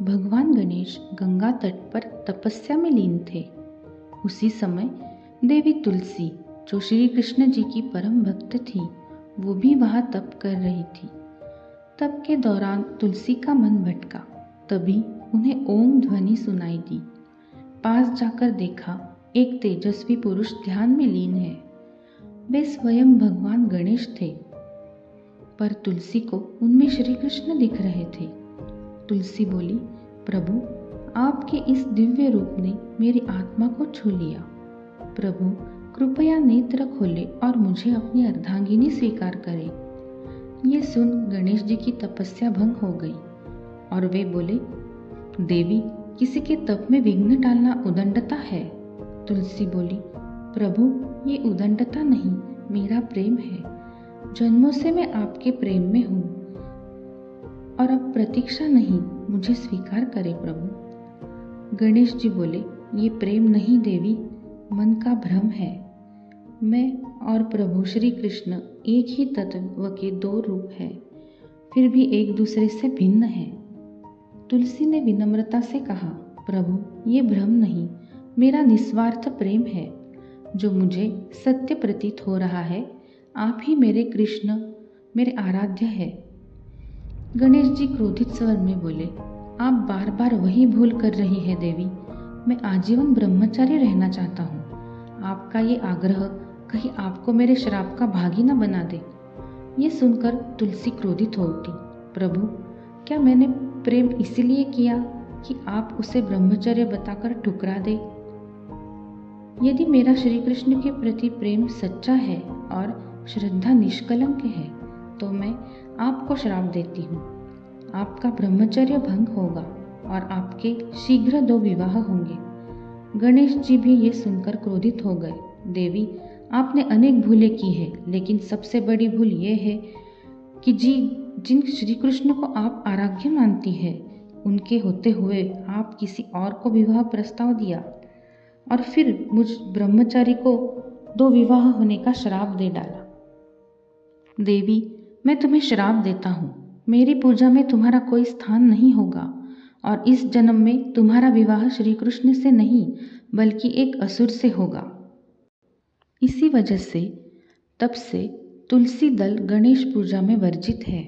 भगवान गणेश गंगा तट पर तपस्या में लीन थे। उसी समय देवी तुलसी, जो श्री कृष्ण जी की परम भक्त थी, वो भी वहाँ तप कर रही थी। तप के दौरान तुलसी का मन भटका। तभी उन्हें ओम ध्वनि सुनाई दी। पास जाकर देखा, एक तेजस्वी पुरुष ध्यान में लीन है। वे स्वयं भगवान गणेश थे, पर तुलसी को उनमें श्री कृष्ण दिख रहे थे। तुलसी बोली, प्रभु, आपके इस दिव्य रूप ने मेरी आत्मा को छू लिया। प्रभु, कृपया नेत्र खोले और मुझे अपनी अर्धांगिनी स्वीकार करें। ये सुन गणेश जी की तपस्या भंग हो गई और वे बोले, देवी, किसी के तप में विघ्न डालना उदंडता है। तुलसी बोली, प्रभु, ये उदंडता नहीं, मेरा प्रेम है। जन्मों से मैं आपके प्रेम में हूँ और अब प्रतीक्षा नहीं, मुझे स्वीकार करें प्रभु। गणेश जी बोले, ये प्रेम नहीं देवी, मन का भ्रम है। मैं और प्रभु श्री कृष्ण एक ही तत्व के दो रूप हैं, फिर भी एक दूसरे से भिन्न हैं। तुलसी ने विनम्रता से कहा, प्रभु, ये भ्रम नहीं, मेरा निस्वार्थ प्रेम है। जो मुझे सत्य प्रतीत हो रहा है, आप ही मेरे कृष्ण, मेरे आराध्य है। गणेश जी क्रोधित स्वर में बोले, आप बार बार वही भूल कर रही है देवी। मैं आजीवन ब्रह्मचारी रहना चाहता हूँ। आपका ये आग्रह कहीं आपको मेरे श्राप का भागी न बना दे। ये सुनकर तुलसी क्रोधित हो उठी। प्रभु, क्या मैंने प्रेम इसीलिए किया कि आप उसे ब्रह्मचर्य बताकर ठुकरा दे? यदि मेरा श्री कृष्ण के प्रति प्रेम सच्चा है और श्रद्धा निष्कलंक है, तो मैं आपको श्राप देती हूँ। आपका ब्रह्मचर्य भंग होगा और आपके शीघ्र 2 विवाह होंगे। गणेश जी भी ये सुनकर क्रोधित हो गए। देवी, आपने अनेक भूलें की है, लेकिन सबसे बड़ी भूल ये है कि जिन श्री कृष्ण को आप आराध्य मानती है, उनके होते हुए आप किसी और को विवाह प्रस्ताव दिया और फिर मुझ ब्रह्मचारी को 2 विवाह होने का श्राप दे डाला। देवी, मैं तुम्हें श्राप देता हूँ। मेरी पूजा में तुम्हारा कोई स्थान नहीं होगा और इस जन्म में तुम्हारा विवाह श्री कृष्ण से नहीं, बल्कि एक असुर से होगा। इसी वजह से तब से तुलसी दल गणेश पूजा में वर्जित है।